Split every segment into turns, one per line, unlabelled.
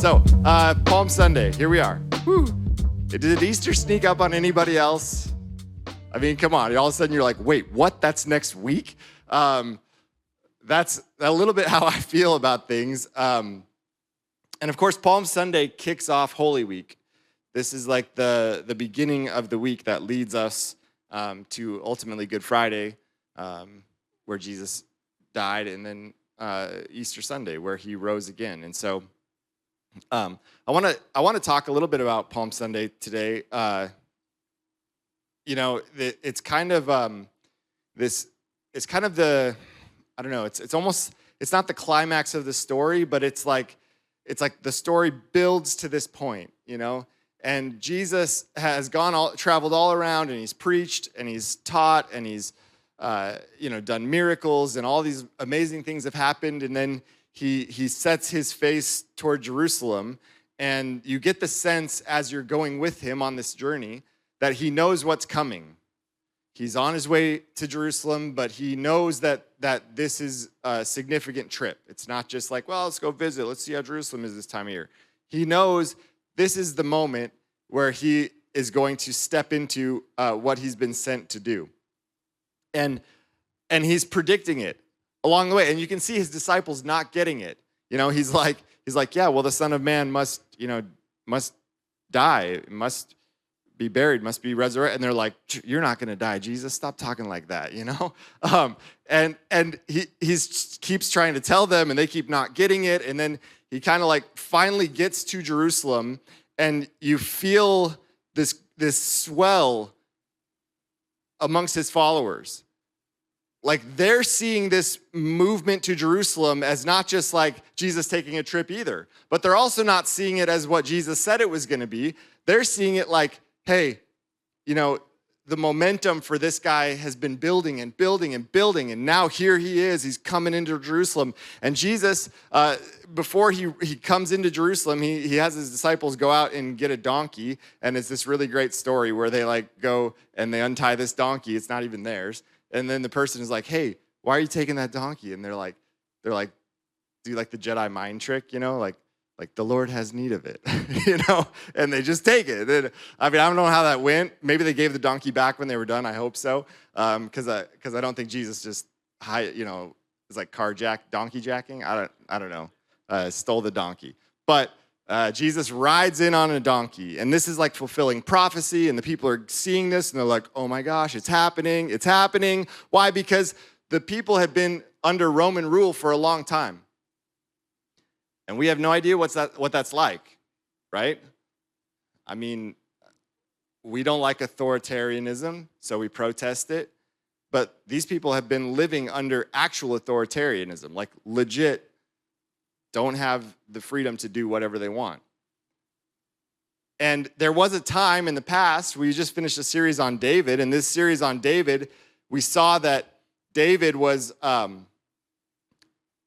So, Palm Sunday, here we are. Whew. Did Easter sneak up on anybody else? I mean, come on. All of a sudden, you're like, wait, what? That's next week? That's a little bit how I feel about things. And of course, Palm Sunday kicks off Holy Week. This is like the beginning of the week that leads us to ultimately Good Friday, where Jesus died, and then Easter Sunday, where he rose again. And so I want to talk a little bit about Palm Sunday today. It's kind of I don't know, it's not the climax of the story, but it's like the story builds to this point, you know? And Jesus has traveled all around, and he's preached, and he's taught, and he's done miracles, and all these amazing things have happened. And then he sets his face toward Jerusalem, and you get the sense as you're going with him on this journey that he knows what's coming. He's on his way to Jerusalem, but he knows that this is a significant trip. It's not just like, well, let's go visit. Let's see how Jerusalem is this time of year. He knows this is the moment where he is going to step into what he's been sent to do. And he's predicting it along the way. And you can see his disciples not getting it. You know, he's like, yeah, well, the Son of Man must die, must be buried, must be resurrected. And they're like, you're not going to die, Jesus. Stop talking like that, you know? And he keeps trying to tell them, and they keep not getting it. And then he kind of like finally gets to Jerusalem, and you feel this swell amongst his followers. Like, they're seeing this movement to Jerusalem as not just like Jesus taking a trip either, but they're also not seeing it as what Jesus said it was going to be. They're seeing it like, hey, the momentum for this guy has been building and building and building, and now here he is. He's coming into Jerusalem. And Jesus, before he comes into Jerusalem, he has his disciples go out and get a donkey, and it's this really great story where they like go and they untie this donkey. It's not even theirs. And then the person is like, hey, why are you taking that donkey? And they're like, do like the Jedi mind trick, like the Lord has need of it, and they just take it. And, I don't know how that went. Maybe they gave the donkey back when they were done. I hope so, because I don't think Jesus just, is like donkey jacking. I don't know, stole the donkey. But Jesus rides in on a donkey, and this is like fulfilling prophecy, and the people are seeing this, and they're like, oh my gosh, it's happening. Why? Because the people had been under Roman rule for a long time. And we have no idea what that's like, right? We don't like authoritarianism, so we protest it. But these people have been living under actual authoritarianism, like legit, don't have the freedom to do whatever they want. And there was a time in the past, we just finished a series on David, and this series on David, we saw that David was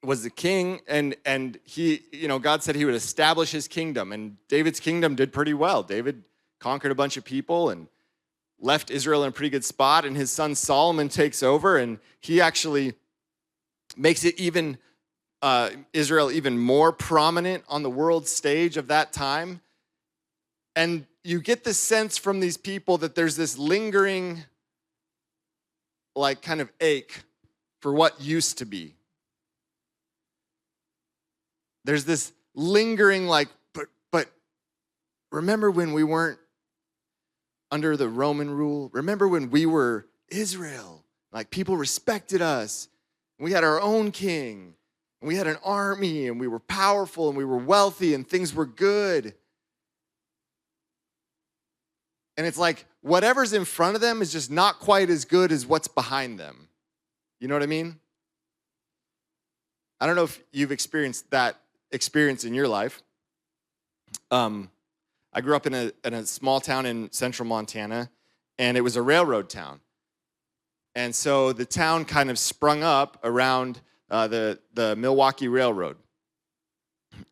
the king, and he, God said he would establish his kingdom, and David's kingdom did pretty well. David conquered a bunch of people and left Israel in a pretty good spot, and his son Solomon takes over, and he actually makes it Israel even more prominent on the world stage of that time. And you get the sense from these people that there's this lingering, like, kind of ache for what used to be. There's this lingering, like, but remember when we weren't under the Roman rule? Remember when we were Israel? Like, people respected us. We had our own king. And we had an army, and we were powerful, and we were wealthy, and things were good. And it's like whatever's in front of them is just not quite as good as what's behind them. You know what I mean? I don't know if you've experienced that experience in your life. I grew up in a small town in central Montana, and it was a railroad town. And so the town kind of sprung up around the Milwaukee Railroad.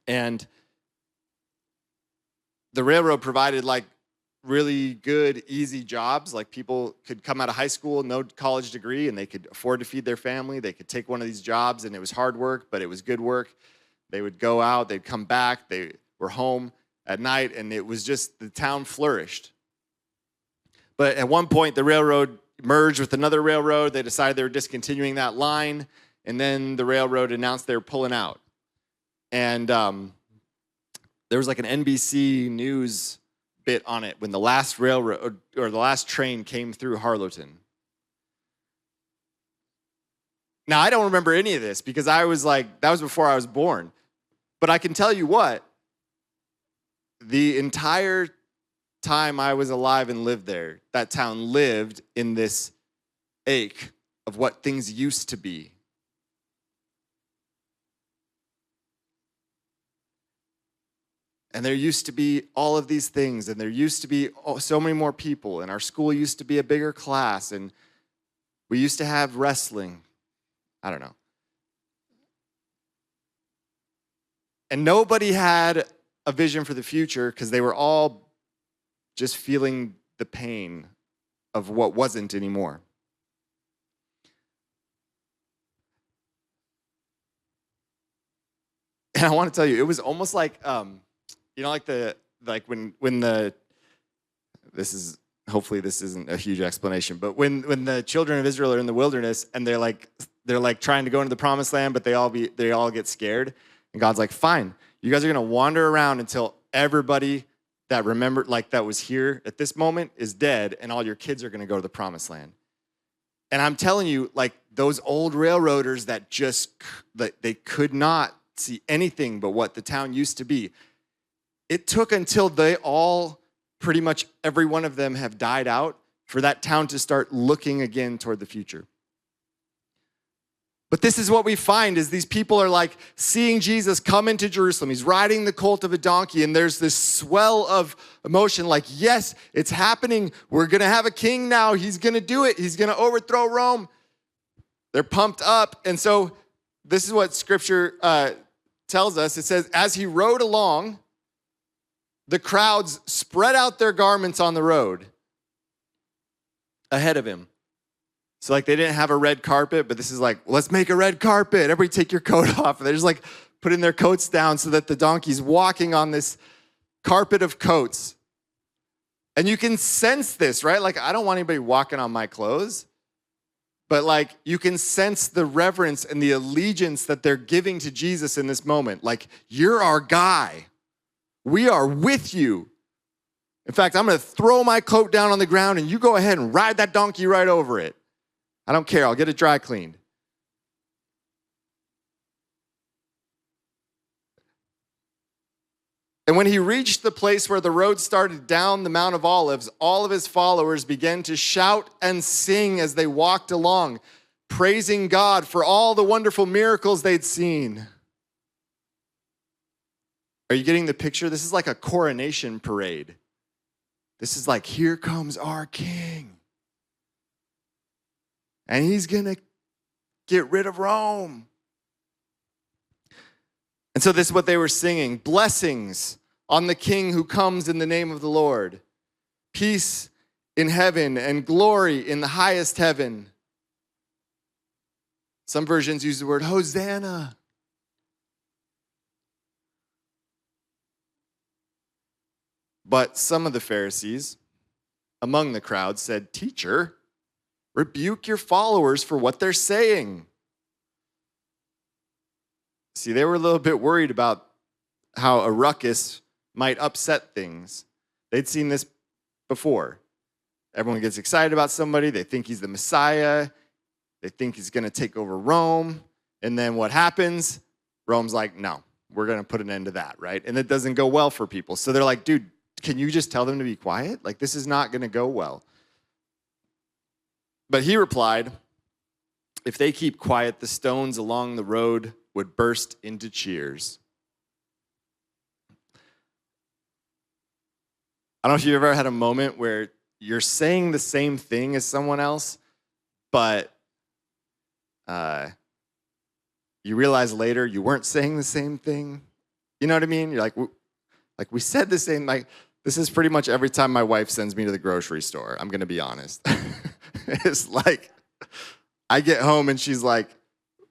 And the railroad provided like really good, easy jobs. Like, people could come out of high school, no college degree, and they could afford to feed their family. They could take one of these jobs, and it was hard work, but it was good work. They would go out, they'd come back, they were home at night, and it was just, the town flourished. But at one point, the railroad merged with another railroad. They decided they were discontinuing that line, and then the railroad announced they were pulling out. And there was like an NBC News bit on it when the last railroad or the last train came through Harlowton. Now, I don't remember any of this because I was like, that was before I was born. But I can tell you what, the entire time I was alive and lived there, that town lived in this ache of what things used to be. And there used to be all of these things, and there used to be so many more people, and our school used to be a bigger class, and we used to have wrestling. I don't know. And nobody had a vision for the future because they were all just feeling the pain of what wasn't anymore. And I want to tell you, it was almost like, hopefully this isn't a huge explanation, but when the children of Israel are in the wilderness and they're like trying to go into the promised land, but they all get scared, and God's like, fine, you guys are gonna wander around until everybody that remembered, like that was here at this moment, is dead, and all your kids are gonna go to the promised land. And I'm telling you, like those old railroaders that they could not see anything but what the town used to be. It took until they all, pretty much every one of them, have died out for that town to start looking again toward the future. But this is what we find, is these people are like seeing Jesus come into Jerusalem. He's riding the colt of a donkey, and there's this swell of emotion like, yes, it's happening. We're going to have a king now. He's going to do it. He's going to overthrow Rome. They're pumped up. And so this is what Scripture tells us. It says, as he rode along, the crowds spread out their garments on the road ahead of him. So like they didn't have a red carpet, but this is like, let's make a red carpet. Everybody take your coat off. And they're just like putting their coats down so that the donkey's walking on this carpet of coats. And you can sense this, right? Like, I don't want anybody walking on my clothes, but like you can sense the reverence and the allegiance that they're giving to Jesus in this moment. Like, you're our guy. We are with you. In fact, I'm going to throw my coat down on the ground and you go ahead and ride that donkey right over it. I don't care. I'll get it dry cleaned. And when he reached the place where the road started down the Mount of Olives, all of his followers began to shout and sing as they walked along, praising God for all the wonderful miracles they'd seen. Are you getting the picture? This is like a coronation parade. This is like, here comes our king. And he's going to get rid of Rome. And so this is what they were singing. Blessings on the king who comes in the name of the Lord. Peace in heaven and glory in the highest heaven. Some versions use the word Hosanna. But some of the Pharisees among the crowd said, Teacher, rebuke your followers for what they're saying. See, they were a little bit worried about how a ruckus might upset things. They'd seen this before. Everyone gets excited about somebody. They think he's the Messiah. They think he's going to take over Rome. And then what happens? Rome's like, no, we're going to put an end to that, right? And it doesn't go well for people. So they're like, dude, can you just tell them to be quiet? Like, this is not going to go well. But he replied, if they keep quiet, the stones along the road would burst into cheers. I don't know if you've ever had a moment where you're saying the same thing as someone else, but you realize later you weren't saying the same thing. You know what I mean? You're like we said the same. Like, this is pretty much every time my wife sends me to the grocery store. I'm going to be honest. It's like, I get home and she's like,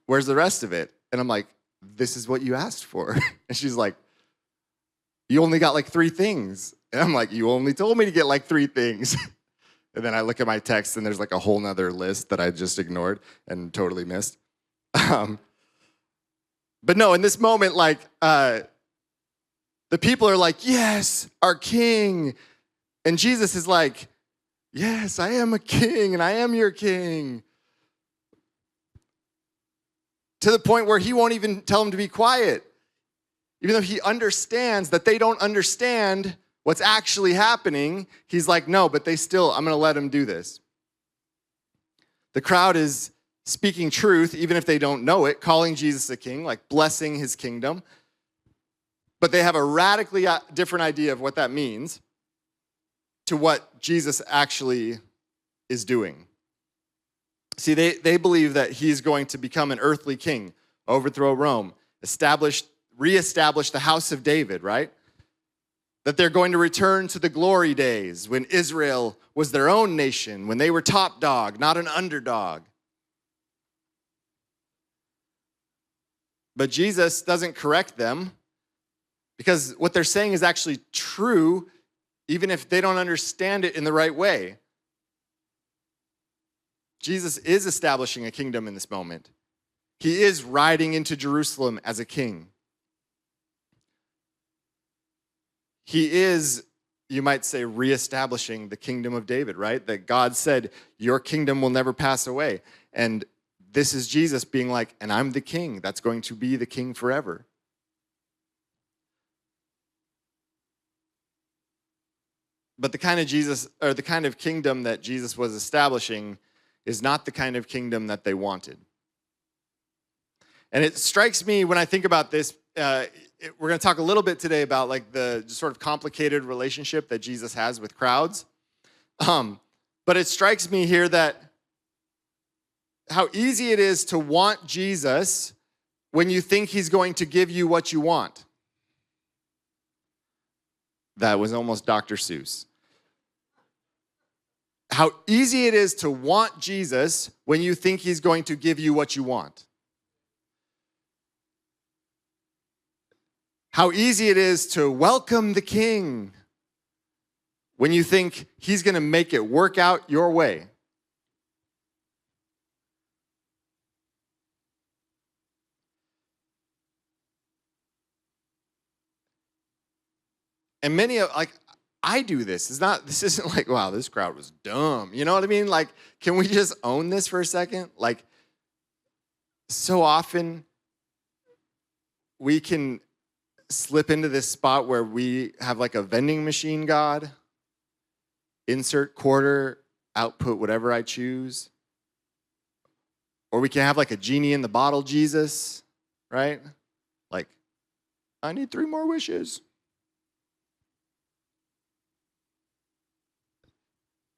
where's the rest of it? And I'm like, this is what you asked for. And she's like, You only got like 3 things. And I'm like, you only told me to get like 3 things. And then I look at my text and there's like a whole nother list that I just ignored and totally missed. But no, in this moment, like, the people are like, yes, our king. And Jesus is like, yes, I am a king and I am your king. To the point where he won't even tell them to be quiet. Even though he understands that they don't understand what's actually happening, he's like, no, but I'm going to let them do this. The crowd is speaking truth, even if they don't know it, calling Jesus a king, like blessing his kingdom. But they have a radically different idea of what that means to what Jesus actually is doing. See, they believe that he's going to become an earthly king, overthrow Rome, reestablish the house of David, right? That they're going to return to the glory days when Israel was their own nation, when they were top dog, not an underdog. But Jesus doesn't correct them because what they're saying is actually true, even if they don't understand it in the right way. Jesus is establishing a kingdom in this moment. He is riding into Jerusalem as a king. He is, you might say, reestablishing the kingdom of David, right? That God said, your kingdom will never pass away. And this is Jesus being like, and I'm the king. That's going to be the king forever. But the kind of kingdom that Jesus was establishing is not the kind of kingdom that they wanted. And it strikes me when I think about this, we're going to talk a little bit today about like the sort of complicated relationship that Jesus has with crowds. But it strikes me here that how easy it is to want Jesus when you think he's going to give you what you want. That was almost Dr. Seuss. How easy it is to want Jesus when you think he's going to give you what you want. How easy it is to welcome the king when you think he's going to make it work out your way. And many of, like, I do this. This isn't like, wow, this crowd was dumb. You know what I mean? Like, can we just own this for a second? Like, so often we can slip into this spot where we have like a vending machine God, insert quarter, output whatever I choose. Or we can have like a genie in the bottle Jesus, right? Like, I need 3 more wishes.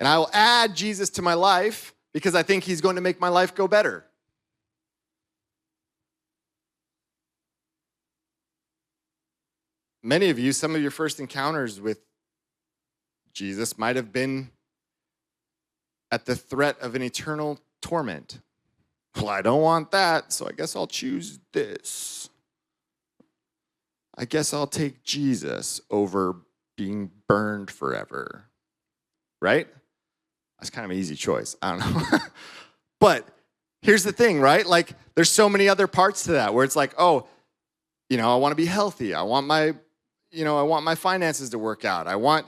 And I will add Jesus to my life because I think he's going to make my life go better. Many of you, some of your first encounters with Jesus might have been at the threat of an eternal torment. Well, I don't want that, so I guess I'll choose this. I guess I'll take Jesus over being burned forever. Right? That's kind of an easy choice. I don't know. But here's the thing, right? Like, there's so many other parts to that where it's like, oh, I want to be healthy. I want my finances to work out. I want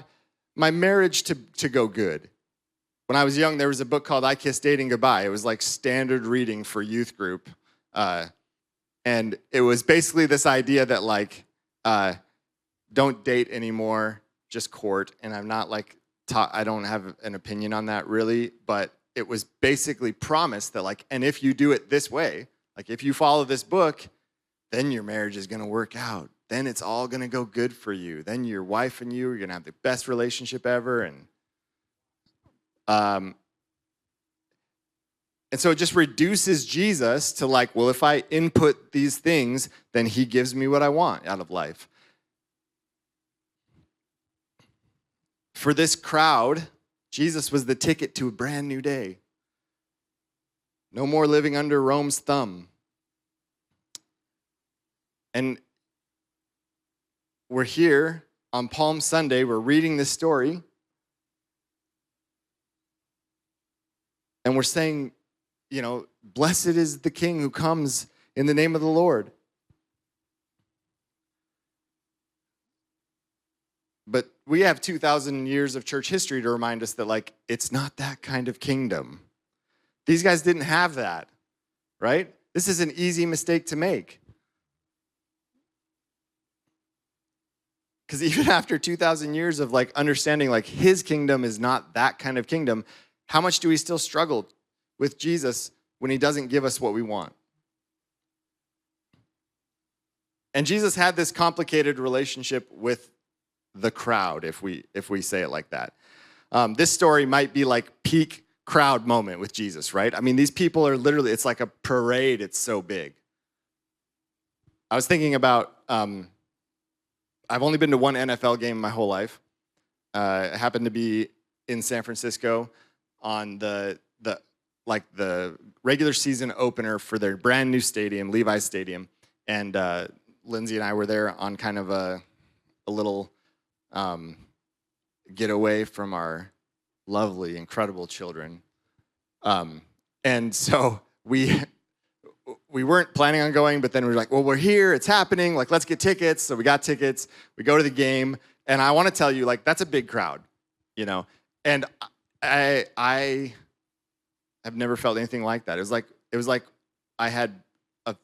my marriage to go good. When I was young, there was a book called I Kissed Dating Goodbye. It was like standard reading for youth group. And it was basically this idea that like, don't date anymore, just court. And I'm not like, I don't have an opinion on that really, but it was basically promised that like, and if you do it this way, like if you follow this book, then your marriage is going to work out. Then it's all going to go good for you. Then your wife and you are going to have the best relationship ever. And so it just reduces Jesus to like, well, if I input these things, then he gives me what I want out of life. For this crowd, Jesus was the ticket to a brand new day. No more living under Rome's thumb. And we're here on Palm Sunday, we're reading this story, and we're saying, blessed is the King who comes in the name of the Lord. But we have 2,000 years of church history to remind us that, it's not that kind of kingdom. These guys didn't have that, right? This is an easy mistake to make. Because even after 2,000 years of, understanding, his kingdom is not that kind of kingdom, how much do we still struggle with Jesus when he doesn't give us what we want? And Jesus had this complicated relationship with the crowd, if we say it like that. This story might be like peak crowd moment with Jesus, right? I mean, these people are literally, it's like a parade. It's so big. I was thinking about, I've only been to one NFL game my whole life. I happened to be in San Francisco on the regular season opener for their brand new stadium, Levi's Stadium, and Lindsay and I were there on kind of a little getaway from our lovely, incredible children. And so we weren't planning on going, but then we were like, well, we're here, it's happening, let's get tickets. So we got tickets, we go to the game, and I want to tell you, that's a big crowd, and I have never felt anything like that. It was like I had a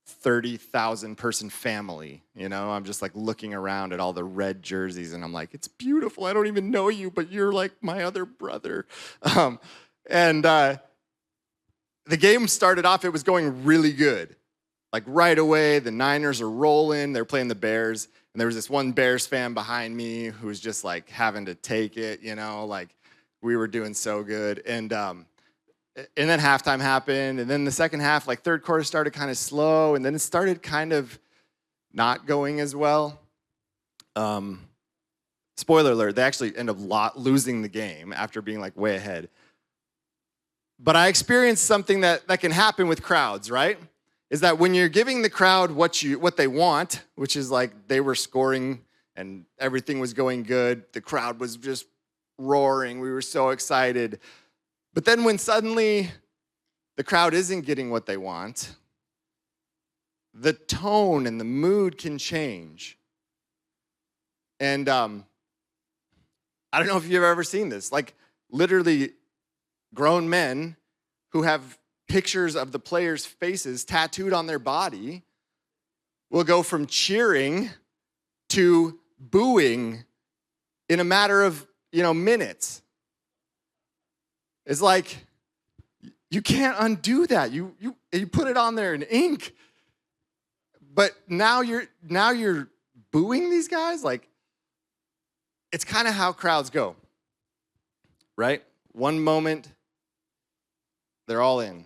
30,000 person family, I'm just looking around at all the red jerseys, and I'm like, it's beautiful. I don't even know you, but you're like my other brother. The game started off, it was going really good. Right away, the Niners are rolling, they're playing the Bears, and there was this one Bears fan behind me who was just having to take it, we were doing so good. And then halftime happened, and then the second half, third quarter started kind of slow, and then it started kind of not going as well. Spoiler alert, they actually end up losing the game after being way ahead. But I experienced something that can happen with crowds, right? Is that when you're giving the crowd what they want, which is they were scoring and everything was going good, the crowd was just roaring, we were so excited. But then when suddenly the crowd isn't getting what they want, the tone and the mood can change. And I don't know if you've ever seen this, literally grown men who have pictures of the players' faces tattooed on their body will go from cheering to booing in a matter of, minutes. It's you can't undo that. You put it on there in ink. But now you're booing these guys? It's kind of how crowds go. Right? One moment they're all in.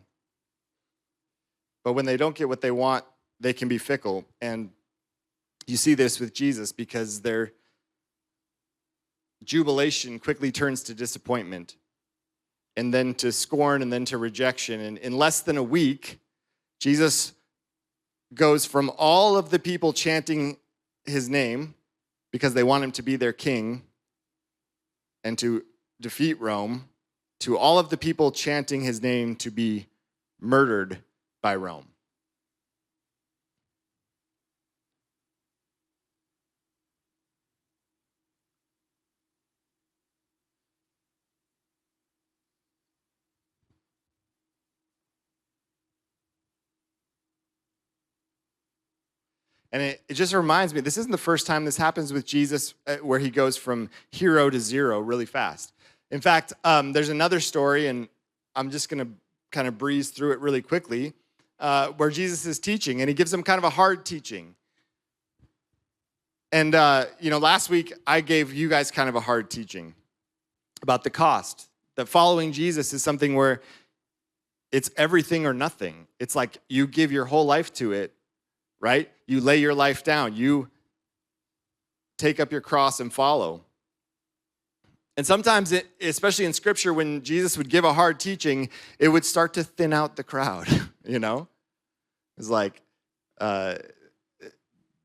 But when they don't get what they want, they can be fickle. And you see this with Jesus because their jubilation quickly turns to disappointment, and then to scorn, and then to rejection. And in less than a week, Jesus goes from all of the people chanting his name because they want him to be their king and to defeat Rome, to all of the people chanting his name to be murdered by Rome. And it just reminds me, this isn't the first time this happens with Jesus, where he goes from hero to zero really fast. In fact, there's another story, and I'm just going to kind of breeze through it really quickly, where Jesus is teaching, and he gives them kind of a hard teaching. And, last week I gave you guys kind of a hard teaching about the cost. That following Jesus is something where it's everything or nothing. It's you give your whole life to it, right? You lay your life down. You take up your cross and follow. And sometimes, especially in Scripture, when Jesus would give a hard teaching, it would start to thin out the crowd, It's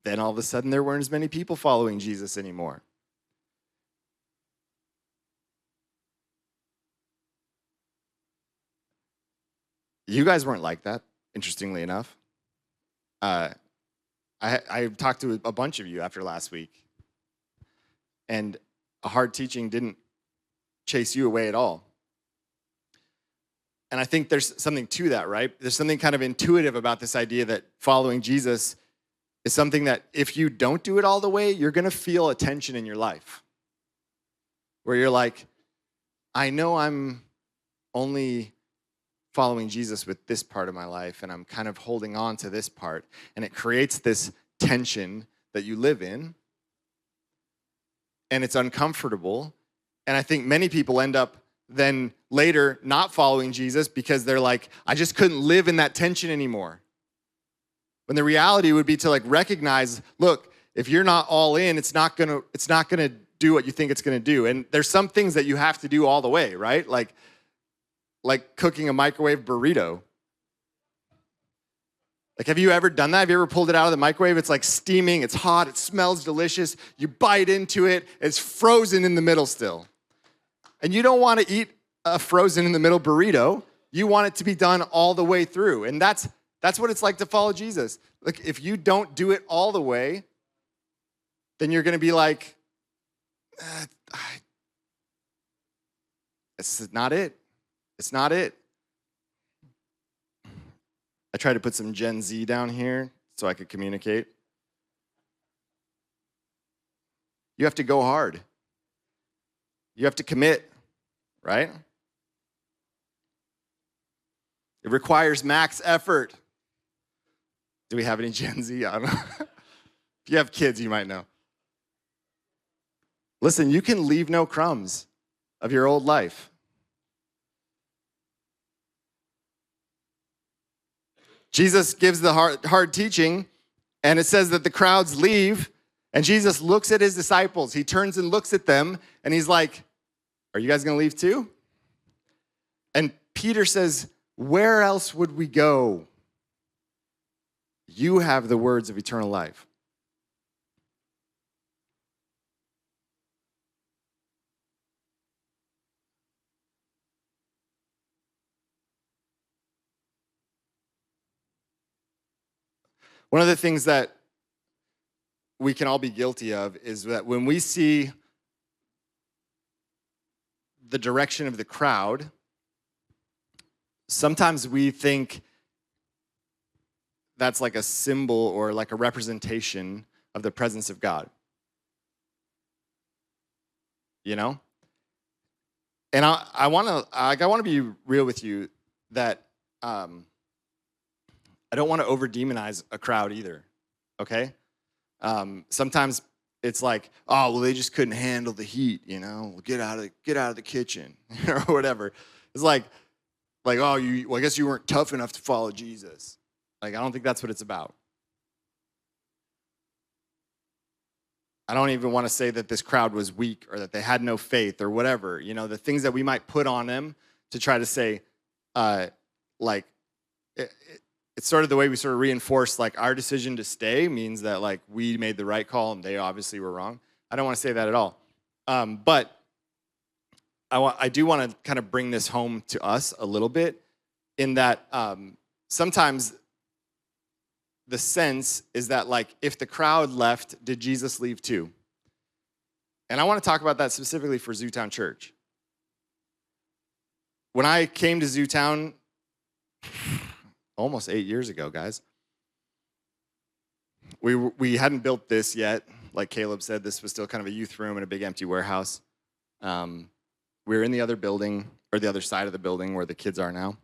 then all of a sudden there weren't as many people following Jesus anymore. You guys weren't like that, interestingly enough. I talked to a bunch of you after last week, and a hard teaching didn't chase you away at all. And I think there's something to that, right? There's something kind of intuitive about this idea that following Jesus is something that if you don't do it all the way, you're going to feel a tension in your life where you're like, I know I'm only following Jesus with this part of my life, and I'm kind of holding on to this part, and it creates this tension that you live in, and it's uncomfortable. And I think many people end up then later not following Jesus because they're like, I just couldn't live in that tension anymore. When the reality would be to like recognize, look, if you're not all in, it's not gonna do what you think it's gonna do. And there's some things that you have to do all the way, right? Like cooking a microwave burrito. Like, have you ever done that? Have you ever pulled it out of the microwave? It's like steaming, it's hot, it smells delicious. You bite into it, it's frozen in the middle still. And you don't want to eat a frozen in the middle burrito. You want it to be done all the way through. And that's what it's like to follow Jesus. Like, if you don't do it all the way, then you're going to be like, it's not it. It's not it. I tried to put some Gen Z down here so I could communicate. You have to go hard. You have to commit, right? It requires max effort. Do we have any Gen Z? I don't know. If you have kids, you might know. Listen, you can leave no crumbs of your old life. Jesus gives the hard teaching, and it says that the crowds leave, and Jesus looks at his disciples. He turns and looks at them, and he's like, are you guys going to leave too? And Peter says, where else would we go? You have the words of eternal life. One of the things that we can all be guilty of is that when we see the direction of the crowd, sometimes we think that's like a symbol or like a representation of the presence of God. You know? And I want to be real with you that I don't want to over-demonize a crowd either, okay? Sometimes it's like, oh, well, they just couldn't handle the heat, you know? Get out of the kitchen, or whatever. It's like, oh, I guess you weren't tough enough to follow Jesus. Like, I don't think that's what it's about. I don't even want to say that this crowd was weak or that they had no faith or whatever. You know, the things that we might put on them to try to say, it's sort of the way we sort of reinforce, like, our decision to stay means that, like, we made the right call and they obviously were wrong. I don't want to say that at all. But I do want to kind of bring this home to us a little bit in that sometimes the sense is that, like, if the crowd left, did Jesus leave too? And I want to talk about that specifically for Zootown Church. When I came to Zootown almost 8 years ago, guys, we hadn't built this yet. Like Caleb said, this was still kind of a youth room in a big empty warehouse. We were in the other building, or the other side of the building where the kids are now.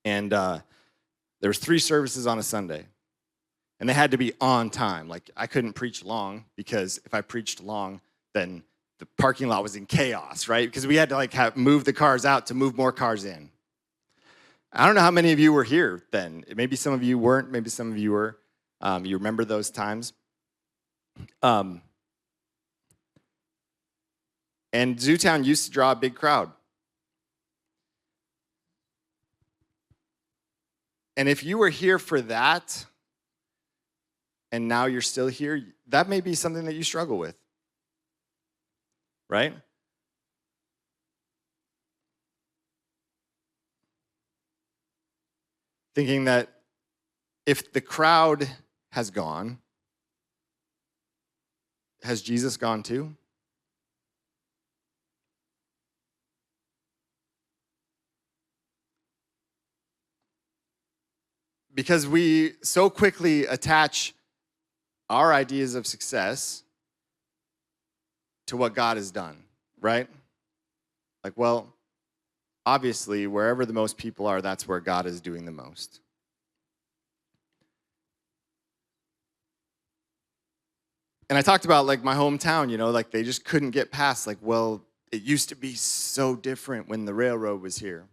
And there was 3 services on a Sunday. And they had to be on time. Like, I couldn't preach long, because if I preached long, then the parking lot was in chaos, right? Because we had to move the cars out to move more cars in. I don't know how many of you were here then. Maybe some of you weren't. Maybe some of you were. You remember those times. And Zootown used to draw a big crowd. And if you were here for that, and now you're still here, that may be something that you struggle with, right? thinking that if the crowd has gone, has Jesus gone too? Because we so quickly attach our ideas of success to what God has done, right? Like, well, obviously, wherever the most people are, that's where God is doing the most. And I talked about like my hometown, like they just couldn't get past, like, well, it used to be so different when the railroad was here.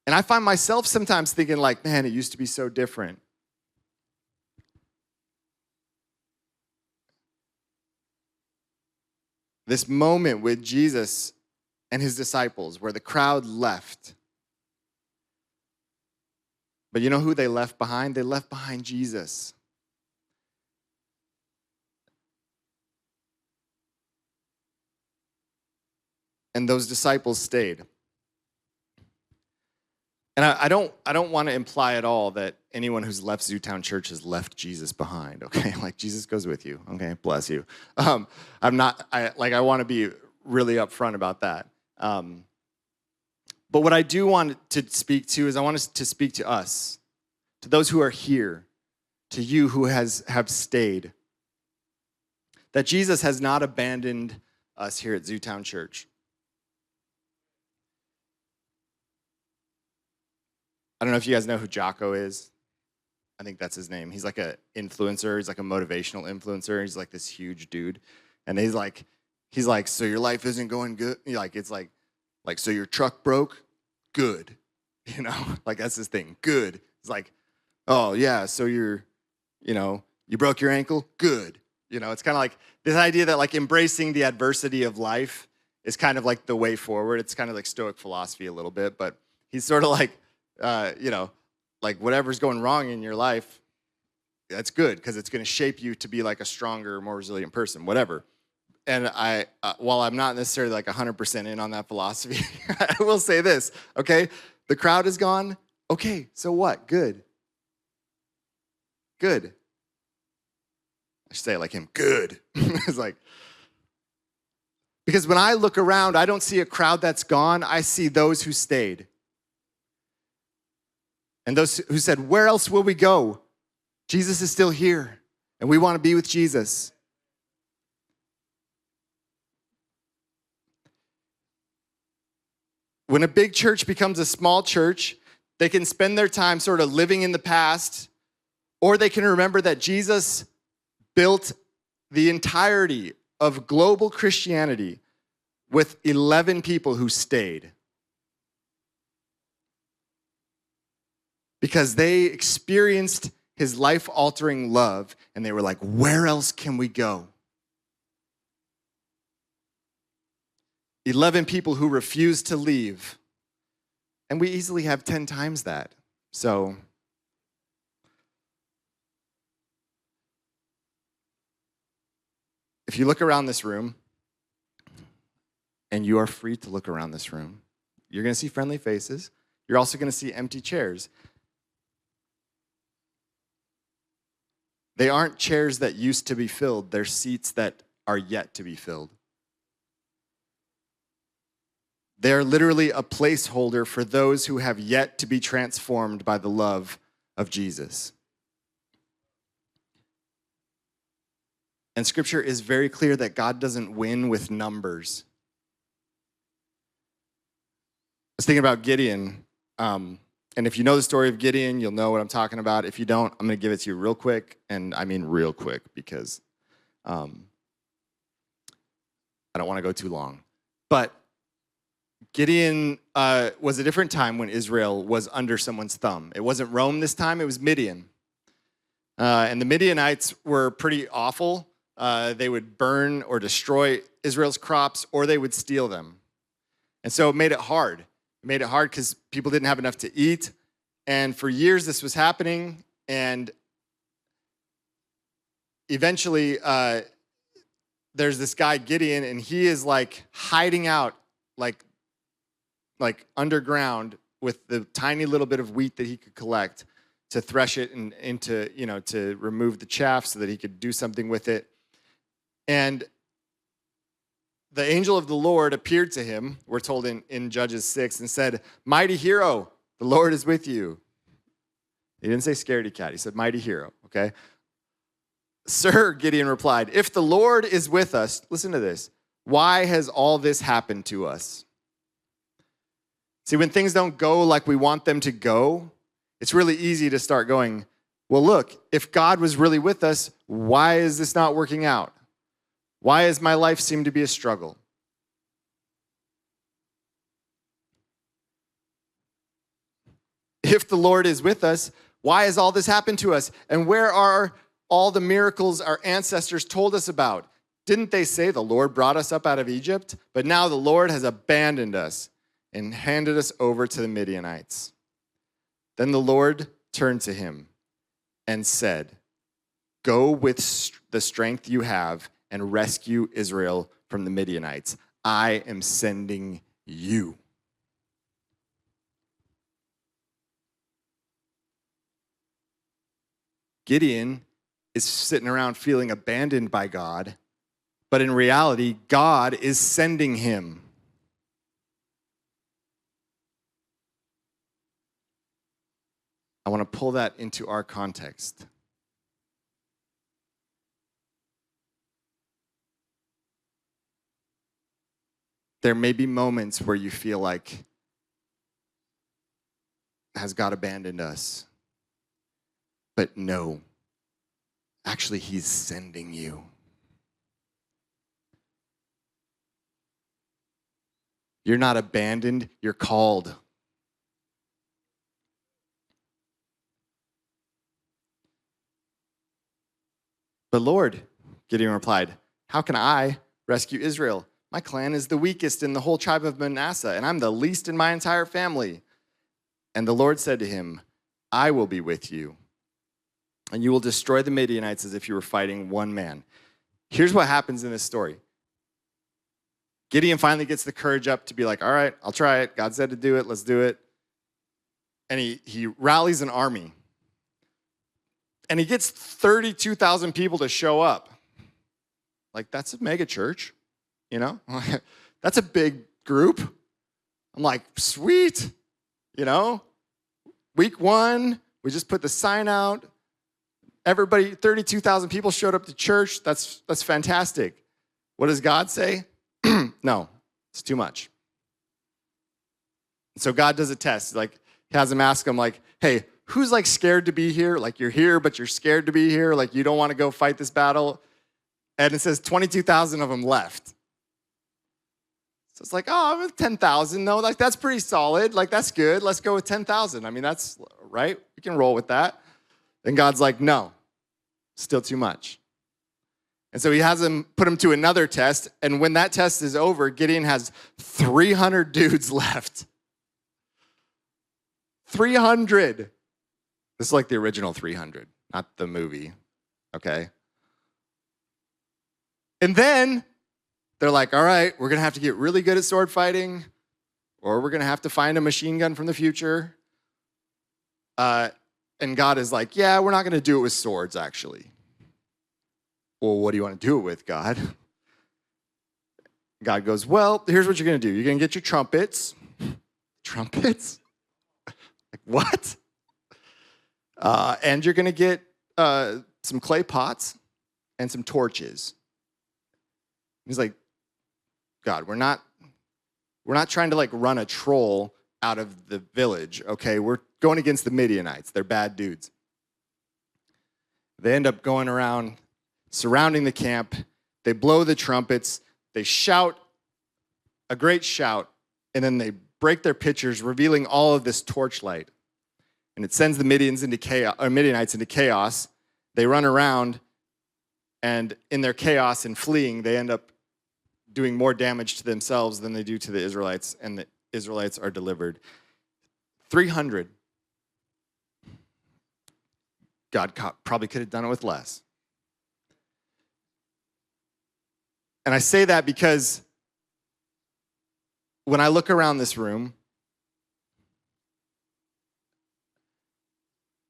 And I find myself sometimes thinking like, man, it used to be so different. This moment with Jesus and his disciples where the crowd left. But you know who they left behind? They left behind Jesus. And those disciples stayed. And I don't want to imply at all that anyone who's left Zootown Church has left Jesus behind, okay? Like, Jesus goes with you, okay? Bless you. I want to be really upfront about that. But what I do want to speak to is I want to speak to us, to those who are here, to you who have stayed, that Jesus has not abandoned us here at Zootown Church. I don't know if you guys know who Jocko is. I think that's his name. He's like an influencer. He's like a motivational influencer. He's like this huge dude. And he's like, so your life isn't going good? It's like, so your truck broke? Good. Like that's his thing. Good. It's like, oh yeah, so you broke your ankle? Good. It's kind of like this idea that like embracing the adversity of life is kind of like the way forward. It's kind of like Stoic philosophy a little bit, but he's sort of like, like whatever's going wrong in your life, that's good because it's going to shape you to be like a stronger, more resilient person, whatever. And while I'm not necessarily like 100% in on that philosophy, I will say this, okay? The crowd is gone. Okay, so what? Good. Good. I should say it like him. Good. It's like, because when I look around, I don't see a crowd that's gone. I see those who stayed. And those who said, where else will we go? Jesus is still here, and we want to be with Jesus. When a big church becomes a small church, they can spend their time sort of living in the past, or they can remember that Jesus built the entirety of global Christianity with 11 people who stayed. Because they experienced his life-altering love, and they were like, where else can we go? 11 people who refused to leave. And we easily have 10 times that. So, if you look around this room, and you are free to look around this room, you're going to see friendly faces. You're also going to see empty chairs. They aren't chairs that used to be filled. They're seats that are yet to be filled. They're literally a placeholder for those who have yet to be transformed by the love of Jesus. And Scripture is very clear that God doesn't win with numbers. I was thinking about Gideon. And if you know the story of Gideon, you'll know what I'm talking about. If you don't, I'm going to give it to you real quick. And I mean real quick because I don't want to go too long. But Gideon was a different time when Israel was under someone's thumb. It wasn't Rome this time, it was Midian. And the Midianites were pretty awful. They would burn or destroy Israel's crops, or they would steal them. And so it made it hard. It made it hard because people didn't have enough to eat. And for years this was happening. And eventually there's this guy, Gideon, and he is like hiding out like underground with the tiny little bit of wheat that he could collect to thresh it and into, to remove the chaff so that he could do something with it. And the angel of the Lord appeared to him, we're told in Judges 6, and said, "Mighty hero, the Lord is with you." He didn't say scaredy cat. He said, "Mighty hero," okay? "Sir," Gideon replied, "if the Lord is with us," listen to this, "why has all this happened to us?" See, when things don't go like we want them to go, it's really easy to start going, well, look, if God was really with us, why is this not working out? Why does my life seem to be a struggle? If the Lord is with us, why has all this happened to us? And where are all the miracles our ancestors told us about? Didn't they say the Lord brought us up out of Egypt? But now the Lord has abandoned us and handed us over to the Midianites. Then the Lord turned to him and said, "Go with the strength you have and rescue Israel from the Midianites. I am sending you." Gideon is sitting around feeling abandoned by God, but in reality, God is sending him. I want to pull that into our context. There may be moments where you feel like, has God abandoned us? But no, actually, he's sending you. You're not abandoned, you're called. "But Lord," Gideon replied, "how can I rescue Israel? My clan is the weakest in the whole tribe of Manasseh, and I'm the least in my entire family." And the Lord said to him, "I will be with you, and you will destroy the Midianites as if you were fighting one man." Here's what happens in this story. Gideon finally gets the courage up to be like, all right, I'll try it. God said to do it. Let's do it. And he rallies an army. And he gets 32,000 people to show up. Like, that's a mega church, That's a big group. I'm like, sweet, Week 1, we just put the sign out. Everybody, 32,000 people showed up to church. That's fantastic. What does God say? No, it's too much. So God does a test. Like, he has him ask him, like, hey, who's like scared to be here? Like, you're here, but you're scared to be here. Like, you don't want to go fight this battle. And it says 22,000 of them left. So it's like, oh, I'm with 10,000. No, like, that's pretty solid. Like, that's good. Let's go with 10,000. I mean, that's right. We can roll with that. And God's like, no, still too much. And so he has him put him to another test. And when that test is over, Gideon has 300 dudes left. 300. This is like the original 300, not the movie, okay? And then they're like, all right, we're going to have to get really good at sword fighting, or we're going to have to find a machine gun from the future. And God is like, yeah, we're not going to do it with swords, actually. Well, what do you want to do it with, God? God goes, well, here's what you're going to do. You're going to get your trumpets. Trumpets? Like, what? And you're going to get some clay pots and some torches. He's like, God, we're not trying to like run a troll out of the village, okay? We're going against the Midianites. They're bad dudes. They end up going around, surrounding the camp. They blow the trumpets. They shout a great shout, and then they break their pitchers, revealing all of this torchlight. And it sends the Midianites into chaos. They run around, and in their chaos and fleeing, they end up doing more damage to themselves than they do to the Israelites, and the Israelites are delivered. 300. God probably could have done it with less. And I say that because when I look around this room,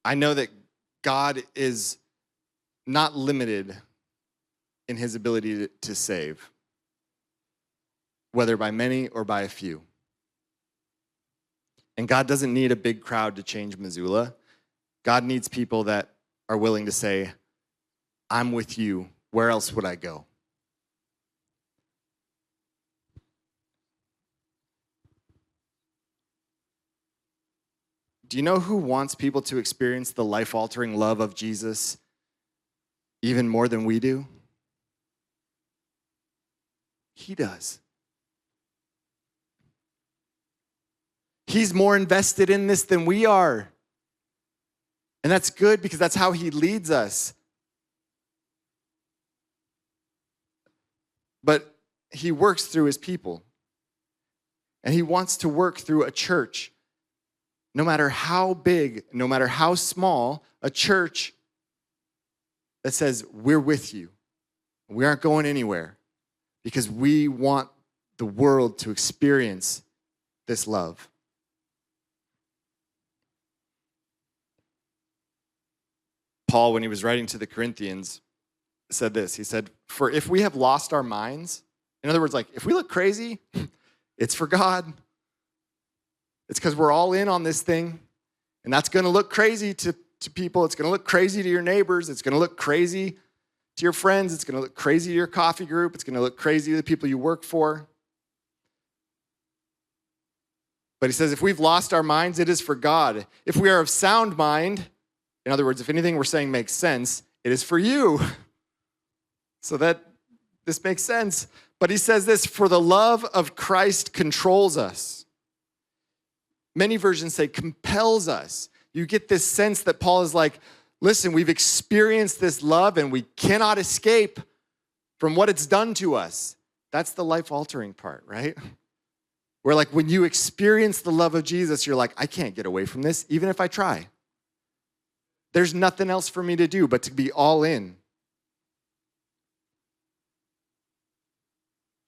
I know that God is not limited in his ability to save, whether by many or by a few. And God doesn't need a big crowd to change Missoula. God needs people that are willing to say, I'm with you. Where else would I go? Do you know who wants people to experience the life-altering love of Jesus even more than we do? He does. He's more invested in this than we are. And that's good because that's how he leads us. But he works through his people. And he wants to work through a church. No matter how big, no matter how small, a church that says, we're with you. We aren't going anywhere because we want the world to experience this love. Paul, when he was writing to the Corinthians, said this. He said, for if we have lost our minds, in other words, like if we look crazy, it's for God. It's because we're all in on this thing. And that's going to look crazy to people. It's going to look crazy to your neighbors. It's going to look crazy to your friends. It's going to look crazy to your coffee group. It's going to look crazy to the people you work for. But he says, if we've lost our minds, it is for God. If we are of sound mind, in other words, if anything we're saying makes sense, it is for you. So that this makes sense. But he says this, for the love of Christ controls us. Many versions say compels us. You get this sense that Paul is like, listen, we've experienced this love and we cannot escape from what it's done to us. That's the life-altering part, right? Where like when you experience the love of Jesus, you're like, I can't get away from this, even if I try. There's nothing else for me to do but to be all in.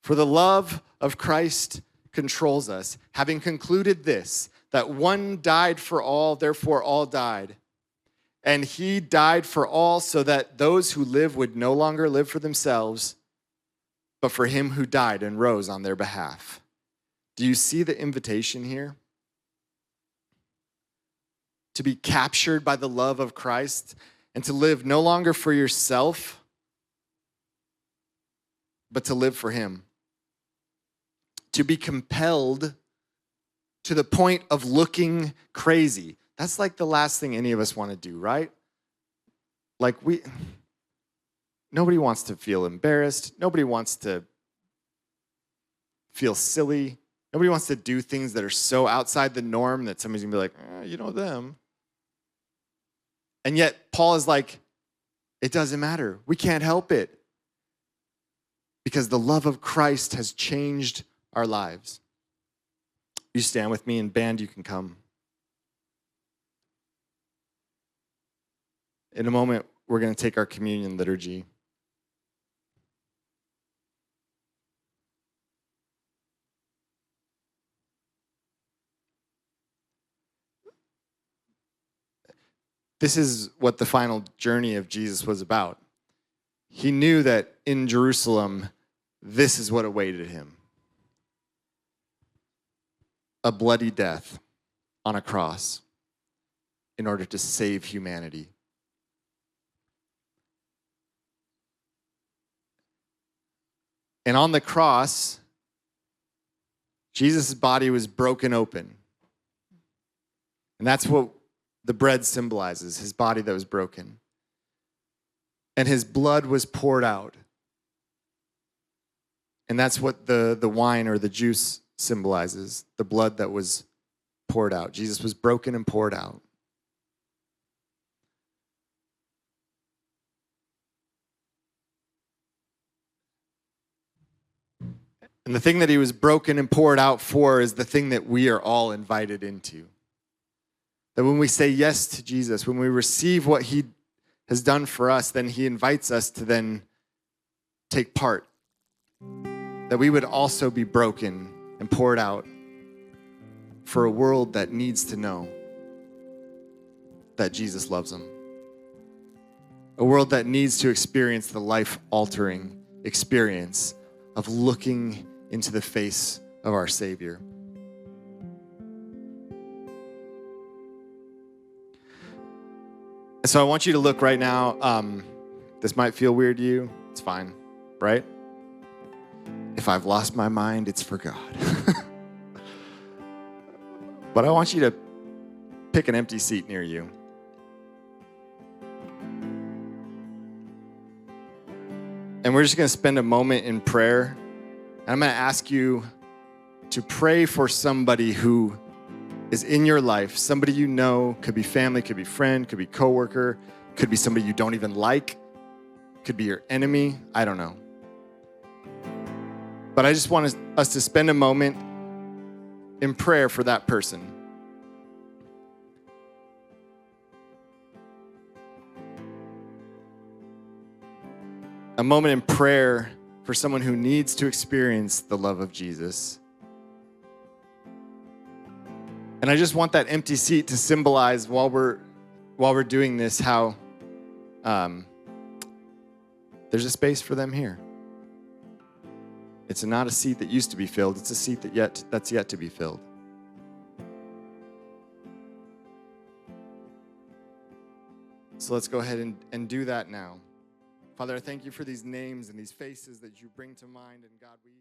For the love of Christ controls us, having concluded this, that one died for all, therefore all died. And he died for all so that those who live would no longer live for themselves, but for him who died and rose on their behalf. Do you see the invitation here? To be captured by the love of Christ and to live no longer for yourself, but to live for him. To be compelled to the point of looking crazy. That's like the last thing any of us want to do, right? Like nobody wants to feel embarrassed. Nobody wants to feel silly. Nobody wants to do things that are so outside the norm that somebody's going to be like, you know them. And yet Paul is like, it doesn't matter. We can't help it. Because the love of Christ has changed our lives. You stand with me, and band, you can come. In a moment, we're going to take our communion liturgy. This is what the final journey of Jesus was about. He knew that in Jerusalem, this is what awaited him. A bloody death on a cross in order to save humanity. And on the cross, Jesus' body was broken open. And that's what the bread symbolizes, his body that was broken. And his blood was poured out. And that's what the wine or the juice symbolizes, the blood that was poured out. Jesus was broken and poured out. And the thing that he was broken and poured out for is the thing that we are all invited into. That when we say yes to Jesus, when we receive what he has done for us, then he invites us to then take part. That we would also be broken and poured out for a world that needs to know. that Jesus loves them. A world that needs to experience the life-altering experience of looking into the face of our Savior. So I want you to look right now. This might feel weird to you. It's fine, right? If I've lost my mind, it's for God. But I want you to pick an empty seat near you. And we're just going to spend a moment in prayer. And I'm going to ask you to pray for somebody who is in your life, somebody you know, could be family, could be friend, could be coworker, could be somebody you don't even like, could be your enemy, I don't know. But I just want us to spend a moment in prayer for that person. A moment in prayer for someone who needs to experience the love of Jesus. And I just want that empty seat to symbolize while we're doing this how there's a space for them here. It's not a seat that used to be filled. It's a seat that's yet to be filled. So let's go ahead and do that now. Father, I thank you for these names and these faces that you bring to mind. And God, we